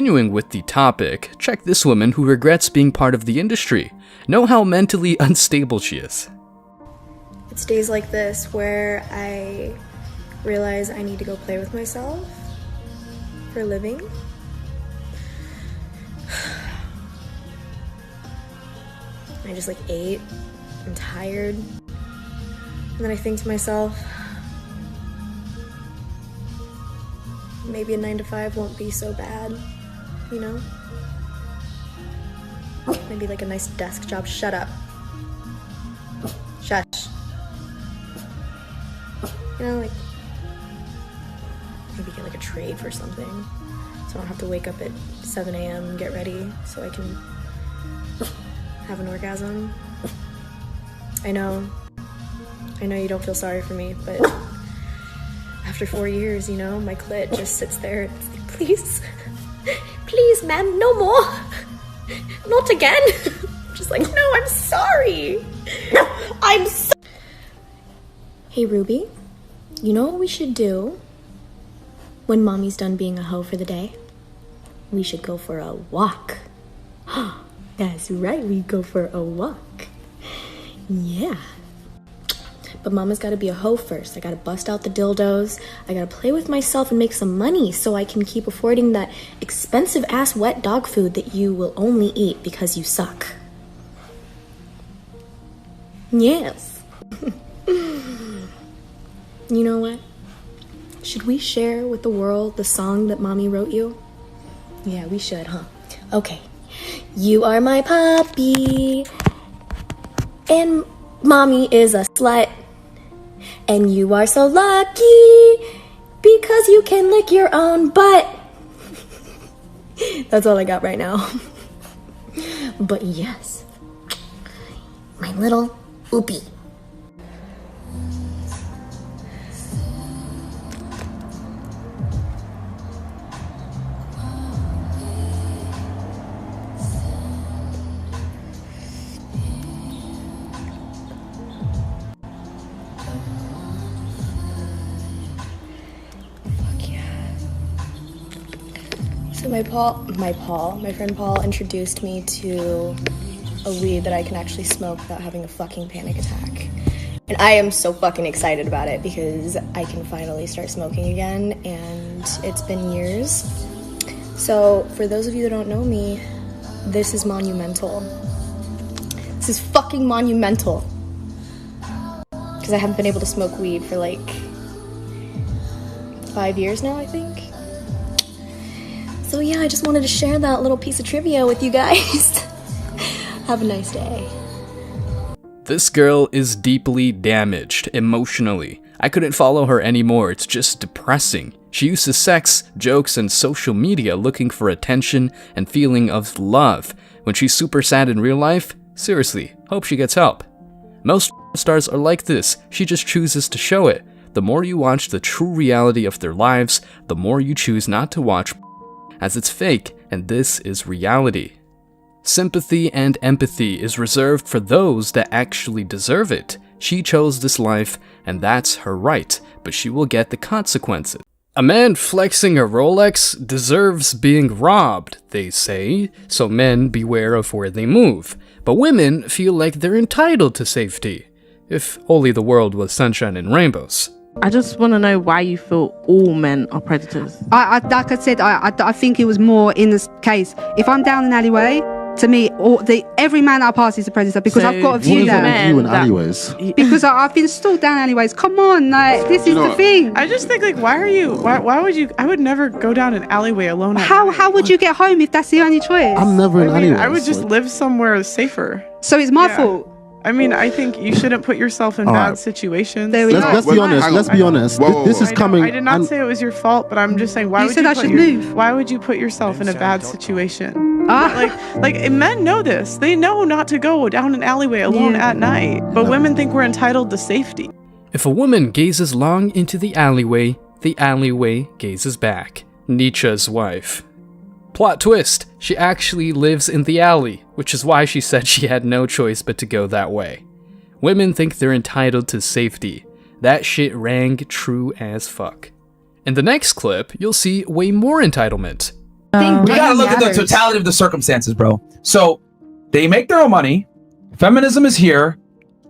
Continuing with the topic, check this woman who regrets being part of the industry. Know how mentally unstable she is. It's days like this where I realize I need to go play with myself for a living. I just ate. I'm tired. And then I think to myself, maybe a 9-to-5 won't be so bad, you know? Maybe a nice desk job. Shut up. Shush. You know, maybe get a trade for something, so I don't have to wake up at 7 a.m. and get ready so I can have an orgasm. I know you don't feel sorry for me, but after 4 years, my clit just sits there and it's please, please, ma'am, no more. Not again. I'm just no, I'm sorry. I'm so. Hey, Ruby, you know what we should do when mommy's done being a hoe for the day? We should go for a walk. That's right, we go for a walk. Yeah. But mama's gotta be a hoe first. I gotta bust out the dildos. I gotta play with myself and make some money so I can keep affording that expensive ass wet dog food that you will only eat because you suck. Yes. You know what? Should we share with the world the song that mommy wrote you? Yeah, we should, huh? Okay. You are my puppy, and mommy is a slut, and you are so lucky because you can lick your own butt. That's all I got right now. But yes, my little oopie. So my friend Paul introduced me to a weed that I can actually smoke without having a fucking panic attack. And I am so fucking excited about it because I can finally start smoking again, and it's been years. So for those of you that don't know me, this is monumental. This is fucking monumental. Because I haven't been able to smoke weed for 5 years now, I think. So yeah, I just wanted to share that little piece of trivia with you guys. Have a nice day. This girl is deeply damaged emotionally. I couldn't follow her anymore, it's just depressing. She uses sex, jokes, and social media looking for attention and feeling of love. When she's super sad in real life, seriously, hope she gets help. Most stars are like this, she just chooses to show it. The more you watch the true reality of their lives, the more you choose not to watch as it's fake, and this is reality. Sympathy and empathy is reserved for those that actually deserve it. She chose this life, and that's her right, but she will get the consequences. A man flexing a Rolex deserves being robbed, they say, so men beware of where they move. But women feel like they're entitled to safety. If only the world was sunshine and rainbows. I just want to know why you feel all men are predators. Like I said, I think it was more in this case. If I'm down an alleyway, to me, every man that I pass is a predator because I've got a view there. You in alleyways? Because I've been stalked down alleyways. Come on, this is the thing. I just think why would you? I would never go down an alleyway alone. How would you get home if that's the only choice? I'm never in alleyways. I would just live somewhere safer. So it's my fault. I think you shouldn't put yourself in bad situations. Let's be honest. Let's be honest. This is coming. I did not say it was your fault, but I'm just saying why would you put yourself in a bad situation? Men know this. They know not to go down an alleyway alone at night. But women think we're entitled to safety. If a woman gazes long into the alleyway gazes back. Nietzsche's wife. Plot twist, she actually lives in the alley, which is why she said she had no choice but to go that way. Women think they're entitled to safety. That shit rang true as fuck. In the next clip, you'll see way more entitlement. We gotta look at the totality of the circumstances, bro. So they make their own money. Feminism is here.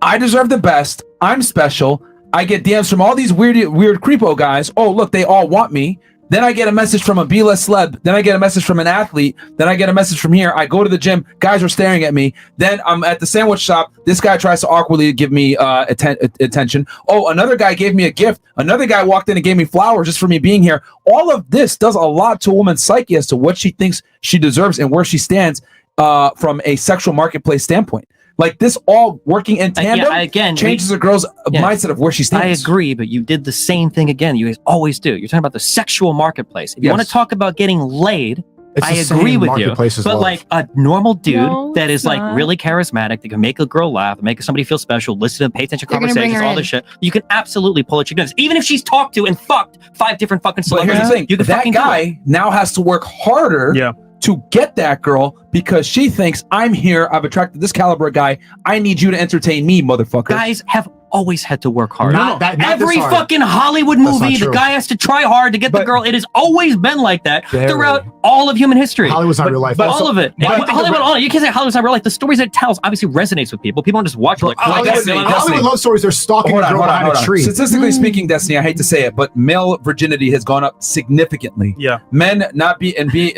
I deserve the best. I'm special. I get DMs from all these weird creepo guys. Oh, look, they all want me. Then I get a message from a B-list celeb. Then I get a message from an athlete. Then I get a message from here. I go to the gym. Guys are staring at me. Then I'm at the sandwich shop. This guy tries to awkwardly give me attention. Oh, another guy gave me a gift. Another guy walked in and gave me flowers just for me being here. All of this does a lot to a woman's psyche as to what she thinks she deserves and where she stands from a sexual marketplace standpoint. Like this all working in tandem changes a girl's mindset of where she stands. I agree, but you did the same thing again. You guys always do. You're talking about the sexual marketplace. If you want to talk about getting laid, I agree with you. But like a normal dude that is like really charismatic, that can make a girl laugh, make somebody feel special, listen to pay attention to conversations, all this shit, you can absolutely pull it. Even if she's talked to and fucked 5 different fucking celebrities. But here's the thing, that guy now has to work harder to get that girl because she thinks, I'm here, I've attracted this caliber of guy, I need you to entertain me, motherfucker. Guys have always had to work hard. Not Every fucking Hollywood movie, the guy has to try hard to get the girl. It has always been like that throughout all of human history. Hollywood's not real life. All of it. Hollywood, you can't say Hollywood's not real life. The stories it tells obviously resonates with people. People don't just watch like, Hollywood love stories, they're stalking a girl behind a tree. Statistically speaking, Destiny, I hate to say it, but male virginity has gone up significantly. Yeah. Men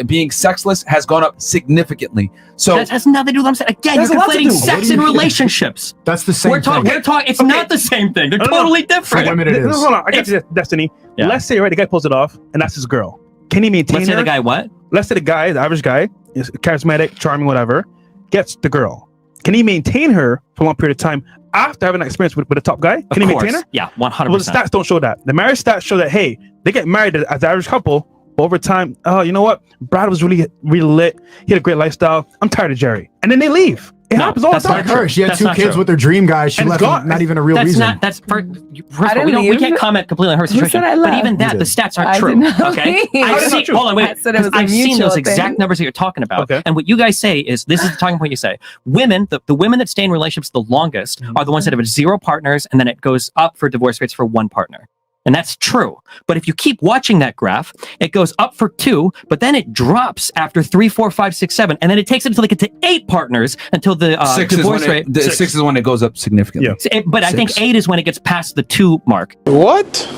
being sexless has gone up significantly. So that has nothing to do with what I'm saying. Again, you're conflating sex and relationships. That's the same thing. We're talking. It's not the same thing. They're totally different. For women, it is. Hold on, I got you, Destiny. Let's say the guy pulls it off, and that's his girl. Can he maintain her? Let's say the guy what? Let's say the guy, the average guy, is charismatic, charming, whatever, gets the girl. Can he maintain her for a long period of time after having an experience with a top guy? Can he maintain her? Yeah, 100%. Well, the stats don't show that. The marriage stats show that, hey, they get married as the average couple, but over time, oh, you know what? Brad was really lit. He had a great lifestyle. I'm tired of Jerry. And then they leave. It happens all the time. Like her. She had 2 kids with her dream guy. She left him, not even a real reason. We can't comment completely on her situation. But even that, the stats aren't true. Okay. I've seen those exact numbers that you're talking about. Okay. And what you guys say is, this is the talking point you say. Women, the women that stay in relationships the longest are the ones that have 0 partners, and then it goes up for divorce rates for 1 partner. And that's true. But if you keep watching that graph, it goes up for 2, but then it drops after 3, 4, 5, 6, 7. And then it takes it until they get to 8 partners until the divorce rate. 6 is when it goes up significantly. Yeah. But 6. I think 8 is when it gets past the 2 mark. What?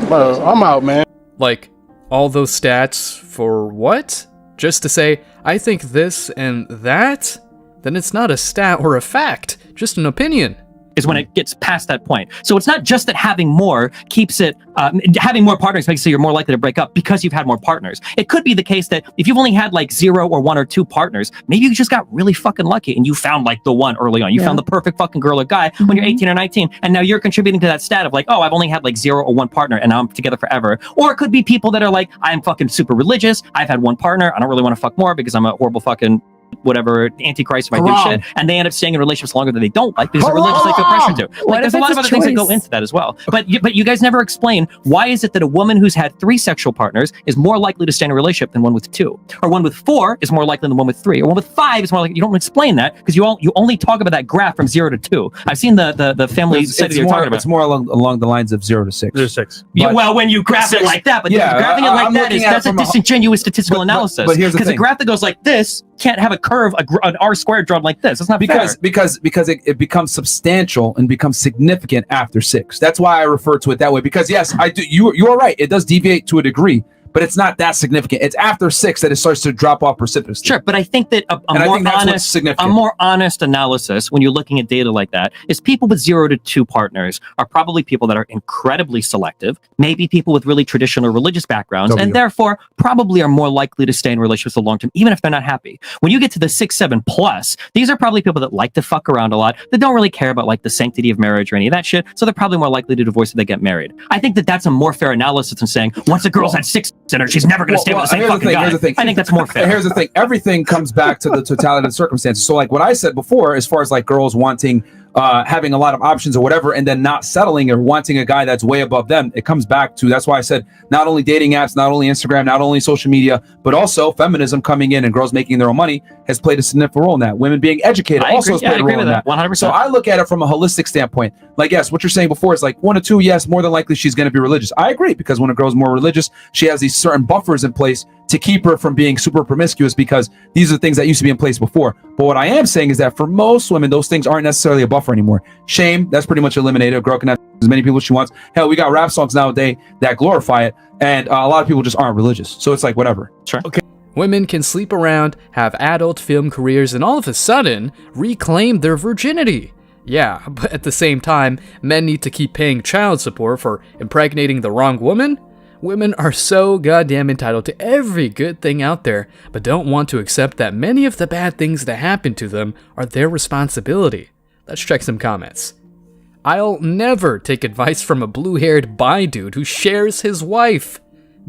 Well, I'm out, man. Like, all those stats for what? Just to say, I think this and that? Then it's not a stat or a fact, just an opinion. Is when it gets past that point. So it's not just that having more keeps it, having more partners makes it so you're more likely to break up because you've had more partners. It could be the case that if you've only had like 0 or 1 or 2 partners, maybe you just got really fucking lucky and you found like the one early on. You found the perfect fucking girl or guy when you're 18 or 19, and now you're contributing to that stat of like, oh, I've only had like 0 or 1 partner and now I'm together forever. Or it could be people that are like, I'm fucking super religious. I've had 1 partner. I don't really want to fuck more because I'm a horrible fucking whatever antichrist might do shit, and they end up staying in relationships longer than they don't like because they're religious, they feel pressure to. Like there's a lot of other things that go into that as well. But you guys never explain why is it that a woman who's had 3 sexual partners is more likely to stay in a relationship than one with 2, or one with 4 is more likely than one with 3, or one with 5 is more likely. You don't explain that because you only talk about that graph from 0 to 2. I've seen the family study you're talking about. It's more along the lines of 0 to 6. 0 to 6. Yeah, well, when you graph it like that, but graphing it like that that's a disingenuous statistical analysis. But here's the thing: because a graph that goes like this can't have a curve, an R squared drawn like this. It's not fair. Because it becomes substantial and becomes significant after 6. That's why I refer to it that way. Because yes, I do. You are right. It does deviate to a degree, but it's not that significant. It's after 6 that it starts to drop off precipitously. Sure, but I think that a more honest analysis when you're looking at data like that is people with 0 to 2 partners are probably people that are incredibly selective, maybe people with really traditional religious backgrounds, and therefore probably are more likely to stay in relationships the long term, even if they're not happy. When you get to the 6, 7 plus, these are probably people that like to fuck around a lot, that don't really care about like the sanctity of marriage or any of that shit, so they're probably more likely to divorce if they get married. I think that that's a more fair analysis than saying, once a girl's had 6 in her, she's never going to stay with the same fucking guy. Here's the thing. I think that's more fair. Here's the thing. Everything comes back to the totality of the circumstances. So like what I said before, as far as like girls wanting having a lot of options or whatever, and then not settling or wanting a guy that's way above them, it comes back to, that's why I said not only dating apps, not only Instagram, not only social media, but also feminism coming in and girls making their own money has played a significant role in that. Women being educated also has played a role in that. 100%. So I look at it from a holistic standpoint. Like, yes, what you're saying before is like 1 or 2, yes, more than likely she's going to be religious. I agree, because when a girl's more religious, she has these certain buffers in place to keep her from being super promiscuous, because these are things that used to be in place before. But what I am saying is that for most women, those things aren't necessarily a buffer anymore. Shame, that's pretty much eliminated. A girl can have as many people as she wants. Hell, we got rap songs nowadays that glorify it, and a lot of people just aren't religious. So it's like, whatever. Sure. Okay. Women can sleep around, have adult film careers, and all of a sudden, reclaim their virginity. Yeah, but at the same time, men need to keep paying child support for impregnating the wrong woman? Women are so goddamn entitled to every good thing out there, but don't want to accept that many of the bad things that happen to them are their responsibility. Let's check some comments. I'll never take advice from a blue-haired bi dude who shares his wife.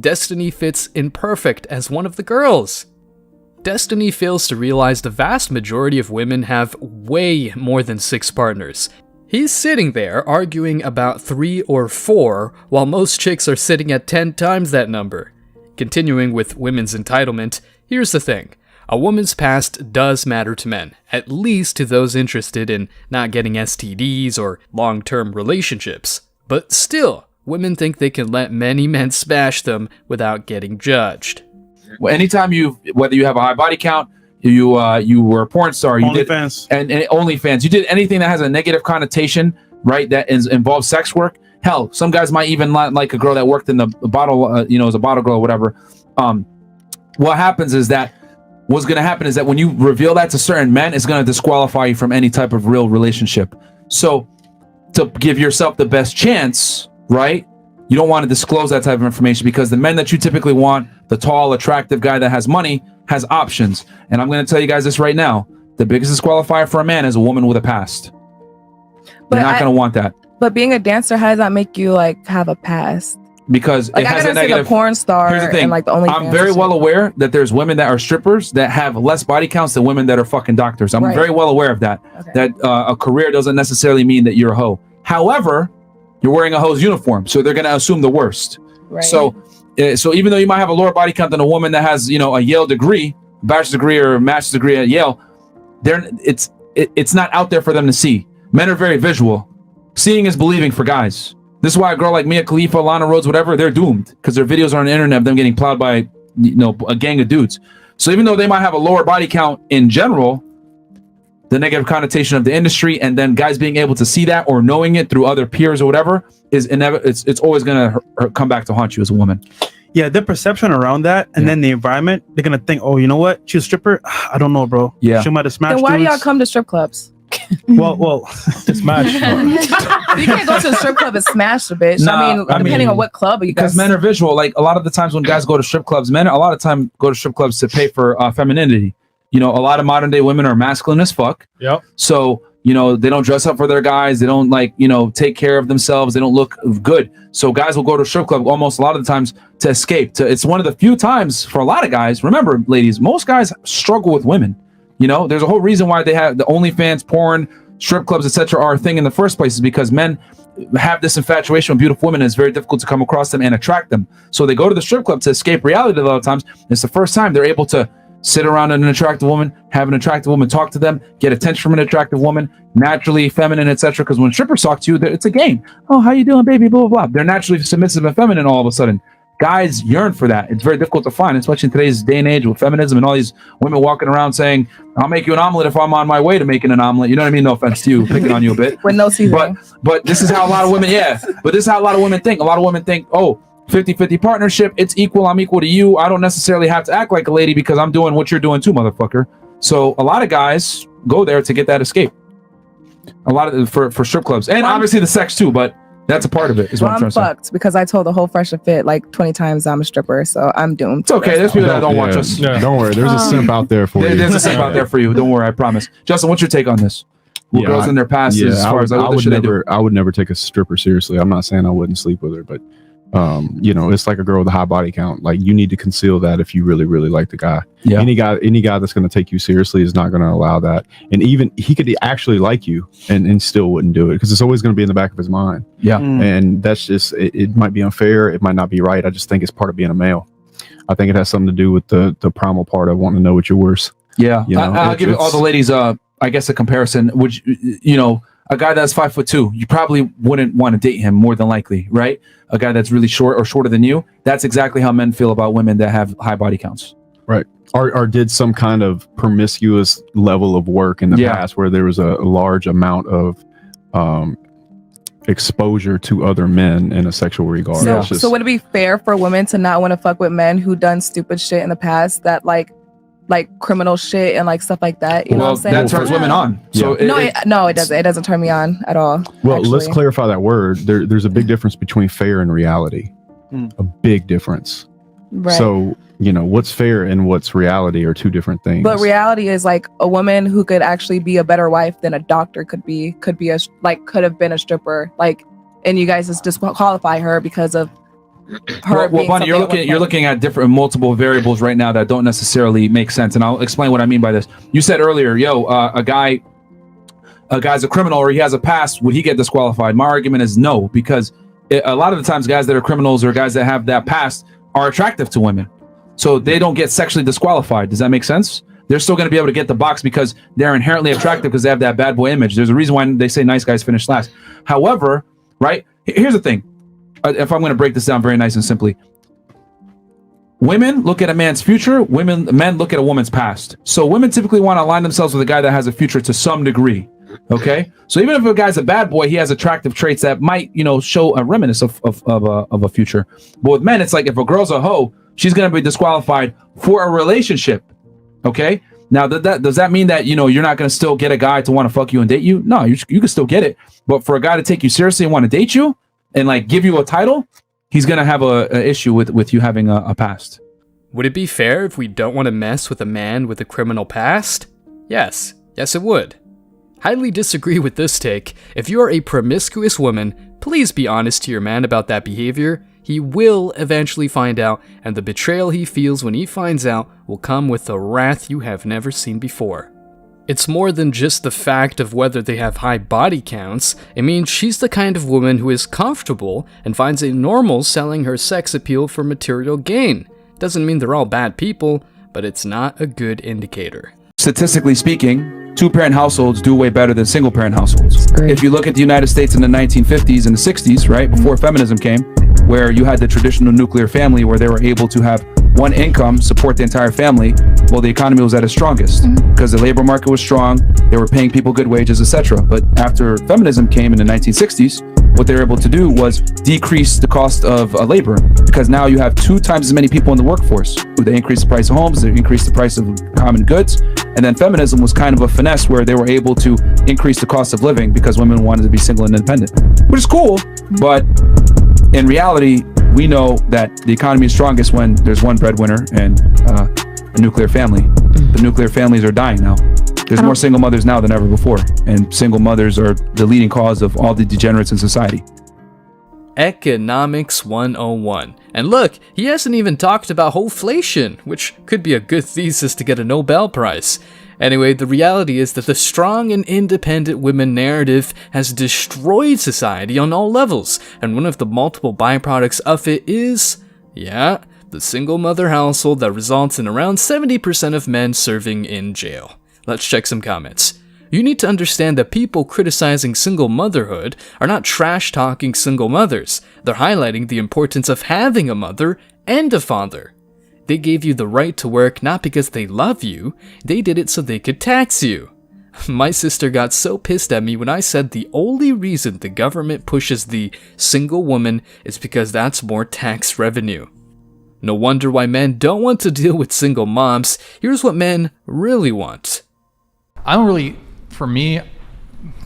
Destiny fits in perfect as one of the girls. Destiny fails to realize the vast majority of women have way more than 6 partners. He's sitting there arguing about 3 or 4, while most chicks are sitting at 10 times that number. Continuing with women's entitlement, here's the thing. A woman's past does matter to men, at least to those interested in not getting STDs or long-term relationships. But still, women think they can let many men smash them without getting judged. Well, anytime whether you have a high body count, you were a porn star, you did OnlyFans. and OnlyFans, you did anything that has a negative connotation, right? That involves sex work. Hell, some guys might even like a girl that worked in the bottle, as a bottle girl or whatever. What happens is that what's going to happen is that when you reveal that to certain men, it's going to disqualify you from any type of real relationship. So to give yourself the best chance, right? You don't want to disclose that type of information, because the men that you typically want, the tall, attractive guy that has money, has options. And I'm going to tell you guys this right now. The biggest disqualifier for a man is a woman with a past. But You're not going to want that. But being a dancer, how does that make you like have a past? Because like, it has I a negative. The porn star. Here's the thing. And like the only. I'm very well aware that there's women that are strippers that have less body counts than women that are fucking doctors. I'm very well aware of that. Okay. That a career doesn't necessarily mean that you're a hoe. However, you're wearing a hoe's uniform, so they're going to assume the worst. Right. So even though you might have a lower body count than a woman that has, a Yale degree, bachelor's degree or a master's degree at Yale, it's not out there for them to see. Men are very visual. Seeing is believing for guys. This is why a girl like Mia Khalifa, Lana Rhodes, whatever, they're doomed, because their videos are on the internet of them getting plowed by a gang of dudes. So even though they might have a lower body count in general, the negative connotation of the industry, and then guys being able to see that or knowing it through other peers or whatever, is it's always going to come back to haunt you as a woman. Yeah, the perception around that, and then the environment, they're gonna think, oh, you know what? She's a stripper. I don't know, bro. Yeah, she might have smashed. Then why do dudes. y'all come to strip clubs? Well, to smash. You can't go to a strip club and smash a bitch. Depending on what club you guys. Because men are visual. Like a lot of the times when guys go to strip clubs, men a lot of time go to strip clubs to pay for femininity. A lot of modern day women are masculine as fuck. Yep. So they don't dress up for their guys. They don't take care of themselves. They don't look good. So guys will go to a strip club almost a lot of the times to escape. It's one of the few times for a lot of guys. Remember, ladies, most guys struggle with women. There's a whole reason why they have the OnlyFans, porn, strip clubs, etc. are a thing in the first place, is because men have this infatuation with beautiful women, and it's very difficult to come across them and attract them. So they go to the strip club to escape reality a lot of times. It's the first time they're able to sit around an attractive woman, have an attractive woman talk to them, get attention from an attractive woman, naturally feminine, etc. Because when strippers talk to you, it's a game. Oh, how you doing, baby? Blah, blah, blah. They're naturally submissive and feminine all of a sudden. Guys yearn for that. It's very difficult to find, especially in today's day and age with feminism and all these women walking around saying, I'll make you an omelet if I'm on my way to making an omelet. You know what I mean? No offense to you, picking on you a bit. With no seasoning. But this is how a lot of women, but this is how a lot of women think. A lot of women think, oh, 50-50 partnership, it's equal, I'm equal to you. I don't necessarily have to act like a lady because I'm doing what you're doing too, motherfucker. So a lot of guys go there to get that escape. A lot of for strip clubs. And obviously the sex too, but that's a part of it, is what I'm trying to say. I'm fucked because I told the whole Fresh and Fit like 20 times I'm a stripper, so I'm doomed. It's okay. There's people that don't watch us. Yeah. Don't worry. There's a simp out there for you. There's a simp out there for you. Don't worry. I promise. Justin, what's your take on this? Girls in their past, as far as I would never take a stripper seriously. I'm not saying I wouldn't sleep with her, but it's like a girl with a high body count. Like, you need to conceal that if you really, really like the guy. Yeah. Any guy that's going to take you seriously is not going to allow that. And even he could actually like you and still wouldn't do it, because it's always going to be in the back of his mind. Yeah. And that's just, it might be unfair. It might not be right. I just think it's part of being a male. I think it has something to do with the primal part of wanting to know what you're worth. Yeah. I'll give all the ladies, I guess, a comparison. Which, a guy that's 5'2", you probably wouldn't want to date him more than likely, right? A guy that's really short or shorter than you. That's exactly how men feel about women that have high body counts. Right. Or did some kind of promiscuous level of work in the past where there was a large amount of exposure to other men in a sexual regard. So would it be fair for women to not want to fuck with men who done stupid shit in the past, that like criminal shit and like stuff like that? You know what I'm saying? That turns women on. So no, it doesn't. It doesn't turn me on at all. Well, let's clarify that word. There's a big difference between fair and reality. A big difference. Right. So, what's fair and what's reality are two different things. But reality is like a woman who could actually be a better wife than a doctor could have been a stripper, like, and you guys just disqualify her because of her. Well, Bonnie, you're looking at multiple variables right now that don't necessarily make sense, and I'll explain what I mean by this. You said earlier, a guy's a criminal or he has a past, would he get disqualified? My argument is no, because a lot of the times guys that are criminals or guys that have that past are attractive to women. So they don't get sexually disqualified. Does that make sense? They're still going to be able to get the box because they're inherently attractive because they have that bad boy image. There's a reason why they say nice guys finish last. However, right, here's the thing. If I'm going to break this down very nice and simply, women look at a man's future, men look at a woman's past. So women typically want to align themselves with a guy that has a future to some degree. Okay, so even if a guy's a bad boy, he has attractive traits that might, show a reminiscence of a future. But with men, it's like if a girl's a hoe, she's gonna be disqualified for a relationship. Okay, now does that mean that you're not gonna still get a guy to want to fuck you and date you? No, you can still get it. But for a guy to take you seriously and want to date you and like give you a title, he's gonna have a issue with you having a past. Would it be fair if we don't want to mess with a man with a criminal past? Yes, it would. Highly disagree with this take. If you are a promiscuous woman, please be honest to your man about that behavior. He will eventually find out, and the betrayal he feels when he finds out will come with a wrath you have never seen before. It's more than just the fact of whether they have high body counts. It means she's the kind of woman who is comfortable and finds it normal selling her sex appeal for material gain. Doesn't mean they're all bad people, but it's not a good indicator. Statistically speaking, two-parent households do way better than single-parent households. If you look at the United States in the 1950s and the 60s, right, before feminism came, where you had the traditional nuclear family where they were able to have one income, support the entire family, well, the economy was at its strongest because the labor market was strong, they were paying people good wages, etc. But after feminism came in the 1960s, what they were able to do was decrease the cost of labor, because now you have 2 times as many people in the workforce. They increased the price of homes, they increased the price of common goods, and then feminism was kind of a finesse where they were able to increase the cost of living because women wanted to be single and independent, which is cool, but in reality, we know that the economy is strongest when there's one breadwinner and a nuclear family. The nuclear families are dying now. There's more single mothers now than ever before, and single mothers are the leading cause of all the degenerates in society. Economics 101. And look, he hasn't even talked about wholeflation, which could be a good thesis to get a Nobel Prize. Anyway, the reality is that the strong and independent women narrative has destroyed society on all levels, and one of the multiple byproducts of it is, the single mother household that results in around 70% of men serving in jail. Let's check some comments. You need to understand that people criticizing single motherhood are not trash-talking single mothers. They're highlighting the importance of having a mother and a father. They gave you the right to work not because they love you, they did it so they could tax you. My sister got so pissed at me when I said the only reason the government pushes the single woman is because that's more tax revenue. No wonder why men don't want to deal with single moms. Here's what men really want. For me,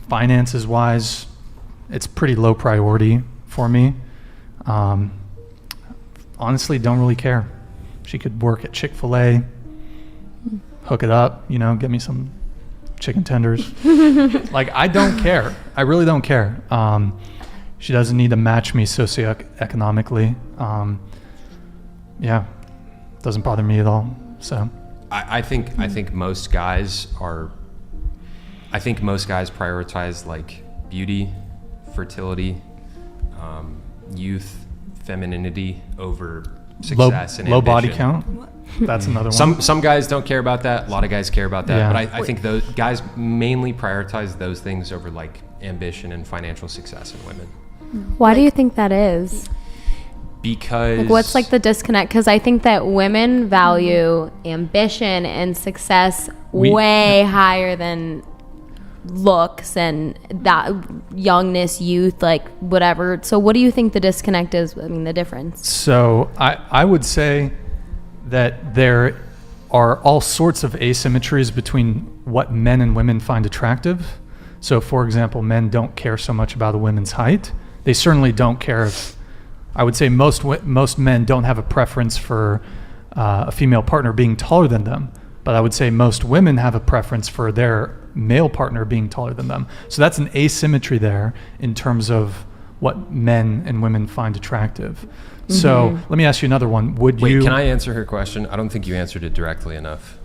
finances wise, it's pretty low priority for me. Honestly, don't really care. She could work at Chick-fil-A, hook it up, get me some chicken tenders. Like, I don't care. I really don't care. She doesn't need to match me socioeconomically. Doesn't bother me at all. So I think most guys prioritize like beauty, fertility, youth, femininity over success and low ambition. body count. That's another one. Some guys don't care about that. A lot of guys care about that. Yeah. But I think those guys mainly prioritize those things over like ambition and financial success in women. Why do you think that is? Because like, what's like the disconnect? Because I think that women value ambition and success way higher than looks and that youngness, youth, like whatever. So what do you think the disconnect is? I mean, the difference. So I would say that there are all sorts of asymmetries between what men and women find attractive. So for example, men don't care so much about a woman's height. They certainly don't care if, I would say most men don't have a preference for a female partner being taller than them. But I would say most women have a preference for their male partner being taller than them. So that's an asymmetry there in terms of what men and women find attractive. So let me ask you another one. Wait, can I answer her question? I don't think you answered it directly enough.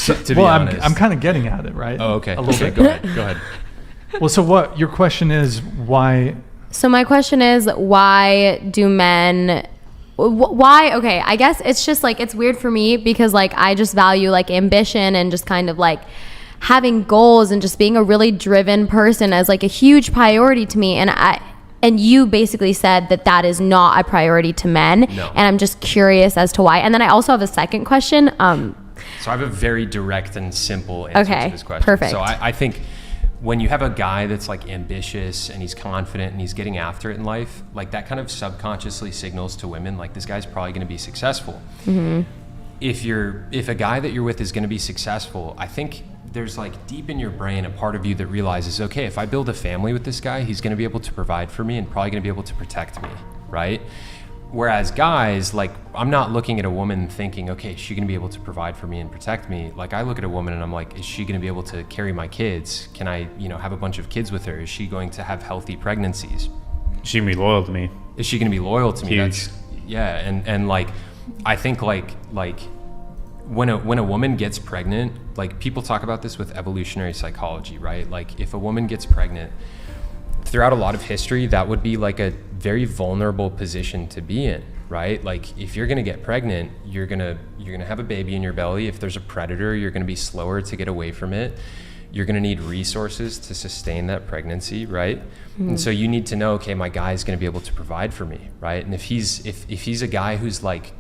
To be honest. I'm kind of getting at it, right? Oh, okay. A little bit. Go ahead. Well, so what your question is, why? So my question is, why do men... Why? Okay, I guess it's just like, it's weird for me because like I just value like ambition and just kind of like having goals and just being a really driven person as like a huge priority to me. And you basically said that that is not a priority to men. No. And I'm just curious as to why. And then I also have a second question. So I have a very direct and simple answer to this question. Perfect. So I think when you have a guy that's like ambitious and he's confident and he's getting after it in life, like that kind of subconsciously signals to women like this guy's probably going to be successful. If a guy that you're with is going to be successful, I think there's like deep in your brain a part of you that realizes, okay, if I build a family with this guy, he's going to be able to provide for me and probably going to be able to protect me, right? Whereas guys, like, I'm not looking at a woman thinking, okay, is she going to be able to provide for me and protect me? Like, I look at a woman and I'm like, is she going to be able to carry my kids? Can I, have a bunch of kids with her? Is she going to have healthy pregnancies? Is she going to be loyal to me? Is she going to be loyal to me? Huge. And like, I think like when a woman gets pregnant, like people talk about this with evolutionary psychology, right? Like if a woman gets pregnant, throughout a lot of history, that would be like a very vulnerable position to be in, right? Like if you're gonna get pregnant, you're gonna have a baby in your belly. If there's a predator, you're gonna be slower to get away from it. You're gonna need resources to sustain that pregnancy, right? And so you need to know, okay, my guy's gonna be able to provide for me, right? And if he's a guy who's like,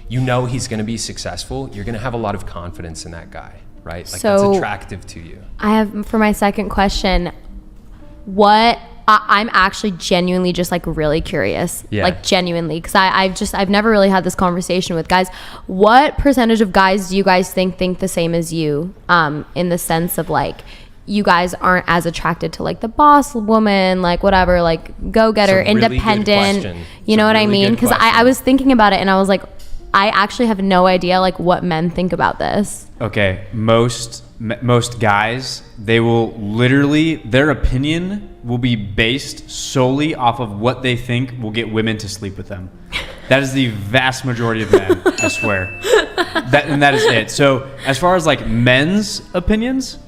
he's gonna be successful, you're gonna have a lot of confidence in that guy, right? Like so that's attractive to you. I have, for my second question, I'm actually genuinely just like really curious, like genuinely, because I've never really had this conversation with guys. What percentage of guys do you guys think the same as you, in the sense of like you guys aren't as attracted to like the boss woman, like whatever, like go-getter, independent, you know what I mean? Because I was thinking about it and I was like, I actually have no idea like what men think about this. Okay, most guys, they will literally, their opinion will be based solely off of what they think will get women to sleep with them. That is the vast majority of men, I swear. That is it. So as far as like men's opinions,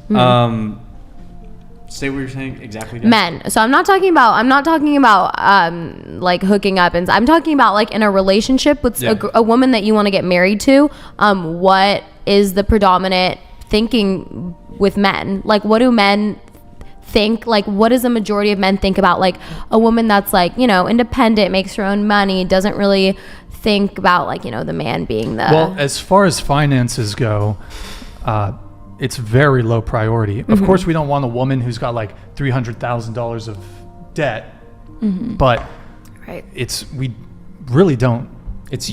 say what you're saying exactly. Guys. Men. So I'm not talking about like hooking up, and I'm talking about like in a relationship with a woman that you want to get married to. What is the predominant thinking with men? Like, what do men think? Like, what does the majority of men think about like a woman that's like, independent, makes her own money, doesn't really think about like, the man being the... Well, as far as finances go, it's very low priority. Of course, we don't want a woman who's got like $300,000 of debt, but we really don't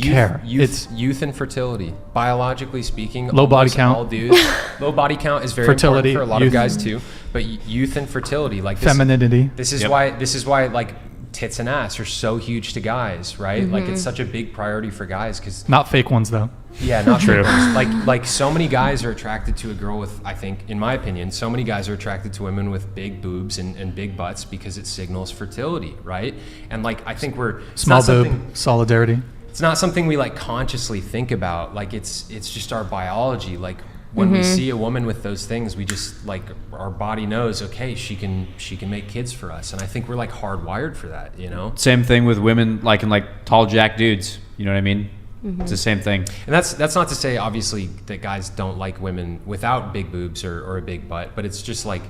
care. Youth and fertility. Biologically speaking, low body count. All dudes, low body count is very fertility, important for a lot of guys too. But youth and fertility, like this, femininity. This is why like tits and ass are so huge to guys, right? Like it's such a big priority for guys because not fake ones though. Yeah, not true. Like so many guys are attracted to a girl with, I think, in my opinion, so many guys are attracted to women with big boobs and big butts because it signals fertility, right? And like I think small boob solidarity. It's not something we like consciously think about. Like it's just our biology. Like when we see a woman with those things, we just like our body knows, okay, she can make kids for us. And I think we're like hardwired for that, Same thing with women, like in like tall jack dudes. You know what I mean? It's the same thing. And that's not to say obviously that guys don't like women without big boobs or a big butt, but it's just like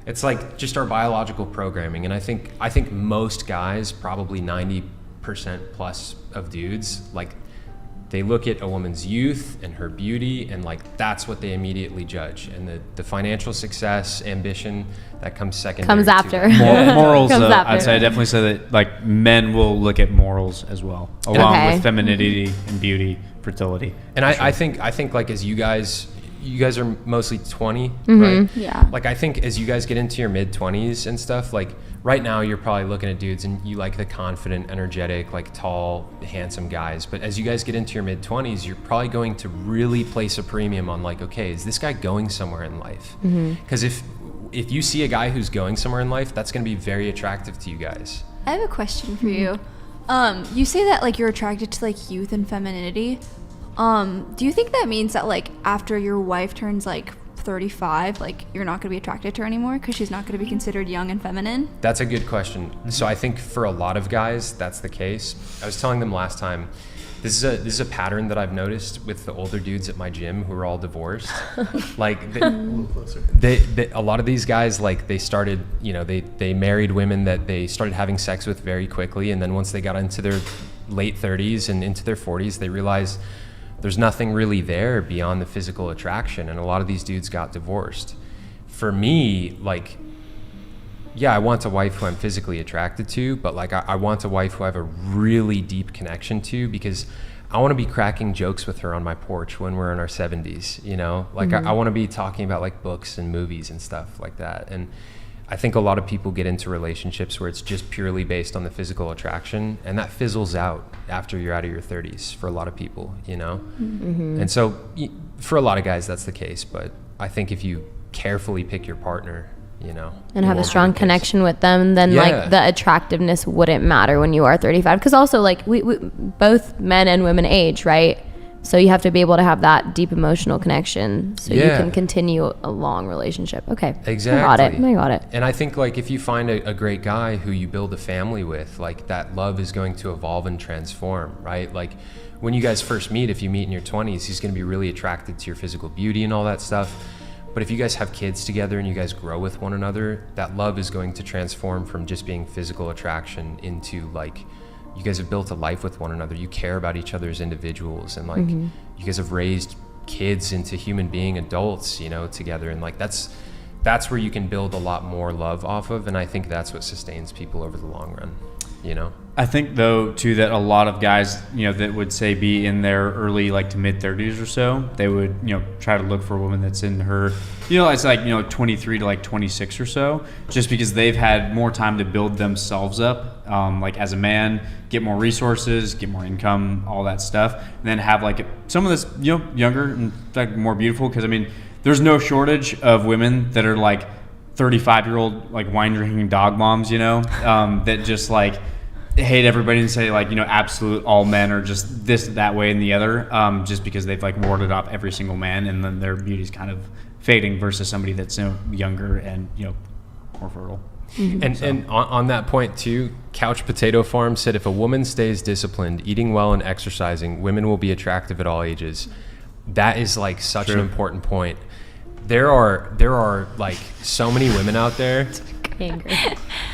It's like just our biological programming. And I think most guys, probably 90% plus of dudes, like they look at a woman's youth and her beauty, and like that's what they immediately judge. And the financial success, ambition, that comes secondary. Comes after. Morals, Comes after. I'd say I definitely say that like men will look at morals as well, along with femininity and beauty, fertility. And I think like as you guys are mostly 20, Mm-hmm. right? Yeah. Like I think as you guys get into your mid 20s and stuff, like right now you're probably looking at dudes and you like the confident, energetic, like tall, handsome guys. But as you guys get into your mid 20s, you're probably going to really place a premium on like, okay, is this guy going somewhere in life? Because if you see a guy who's going somewhere in life, that's going to be very attractive to you guys. I have a question for you. You say that like you're attracted to like youth and femininity. Do you think that means that like after your wife turns like 35, like you're not going to be attracted to her anymore because she's not going to be considered young and feminine? That's a good question. So I think for a lot of guys, that's the case. I was telling them last time, this is a pattern that I've noticed with the older dudes at my gym who are all divorced. Like a lot of these guys, like they started, they married women that they started having sex with very quickly, and then once they got into their late 30s and into their 40s, they realized there's nothing really there beyond the physical attraction, and a lot of these dudes got divorced. For me, like, yeah, I want a wife who I'm physically attracted to, but like I want a wife who I have a really deep connection to, because I want to be cracking jokes with her on my porch when we're in our 70s, like I want to be talking about like books and movies and stuff like that. And I think a lot of people get into relationships where it's just purely based on the physical attraction, and that fizzles out after you're out of your 30s for a lot of people, And so for a lot of guys, that's the case. But I think if you carefully pick your partner, and have a strong connection with them, then like the attractiveness wouldn't matter when you are 35. Because also like we both men and women age, right? So you have to be able to have that deep emotional connection so you can continue a long relationship. Okay. Exactly. I got it. And I think like if you find a great guy who you build a family with, like that love is going to evolve and transform, right? Like when you guys first meet, if you meet in your 20s, he's going to be really attracted to your physical beauty and all that stuff. But if you guys have kids together and you guys grow with one another, that love is going to transform from just being physical attraction into like, you guys have built a life with one another. You care about each other as individuals, and like you guys have raised kids into human being adults, together. And like that's where you can build a lot more love off of. And I think that's what sustains people over the long run, I think though too that a lot of guys, that would say be in their early like to mid 30s or so, they would, try to look for a woman that's in her, it's like, 23 to like 26 or so, just because they've had more time to build themselves up, like as a man, get more resources, get more income, all that stuff, and then have like some of this, younger and like more beautiful. Because I mean, there's no shortage of women that are like 35-year-old like wine drinking dog moms, that just like hate everybody and say like, absolute all men are just this, that way and the other, just because they've like warded off every single man, and then their beauty's kind of fading versus somebody that's younger and more fertile. And on that point too, Couch Potato Farm said if a woman stays disciplined, eating well and exercising, women will be attractive at all ages. That is like such an important point. There are like so many women out there.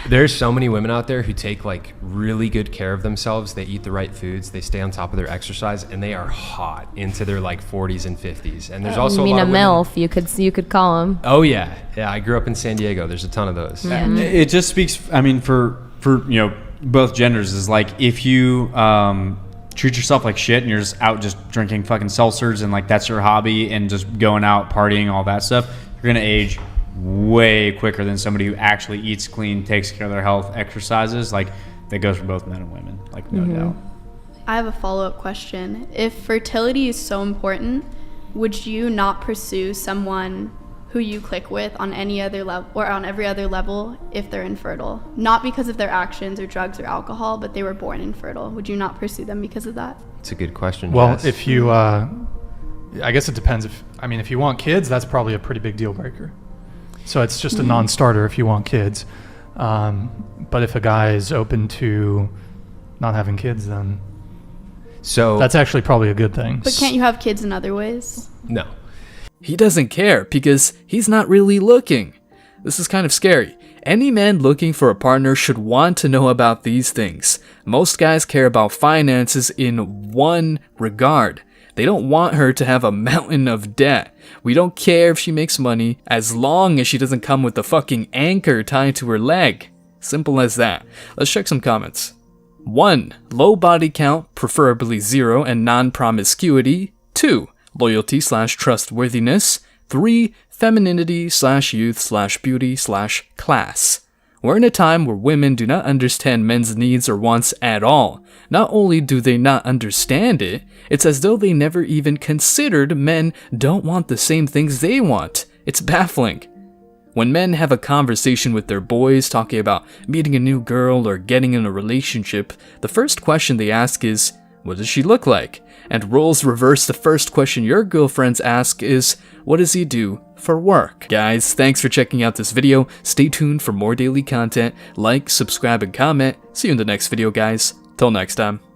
There's so many women out there who take like really good care of themselves. They eat the right foods, they stay on top of their exercise, and they are hot into their like 40s and 50s. And there's also you mean a lot a of MILF, you could call them. Oh yeah, I grew up in San Diego. There's a ton of those. It just speaks, I mean, for both genders, is like if you treat yourself like shit and you're just out just drinking fucking seltzers and like that's your hobby and just going out partying, all that stuff, you're gonna age way quicker than somebody who actually eats clean, takes care of their health, exercises. Like that goes for both men and women, like no doubt. I have a follow-up question. If fertility is so important, would you not pursue someone who you click with on any other level or on every other level if they're infertile? Not because of their actions or drugs or alcohol, but they were born infertile. Would you not pursue them because of that? It's a good question. Well, Jess. if you, I guess it depends. If you want kids, that's probably a pretty big deal breaker. So it's just a non-starter if you want kids. But if a guy is open to not having kids, then that's actually probably a good thing. But can't you have kids in other ways? No. He doesn't care because he's not really looking. This is kind of scary. Any man looking for a partner should want to know about these things. Most guys care about finances in one regard. They don't want her to have a mountain of debt. We don't care if she makes money as long as she doesn't come with a fucking anchor tied to her leg. Simple as that. Let's check some comments. 1. Low body count, preferably 0 and non-promiscuity. 2. Loyalty/trustworthiness. 3. Femininity/youth/beauty/class. We're in a time where women do not understand men's needs or wants at all. Not only do they not understand it, it's as though they never even considered men don't want the same things they want. It's baffling. When men have a conversation with their boys talking about meeting a new girl or getting in a relationship, the first question they ask is, what does she look like? And roles reverse, the first question your girlfriends ask is, what does he do for work? Guys, thanks for checking out this video. Stay tuned for more daily content. Like, subscribe, and comment. See you in the next video, guys. Till next time.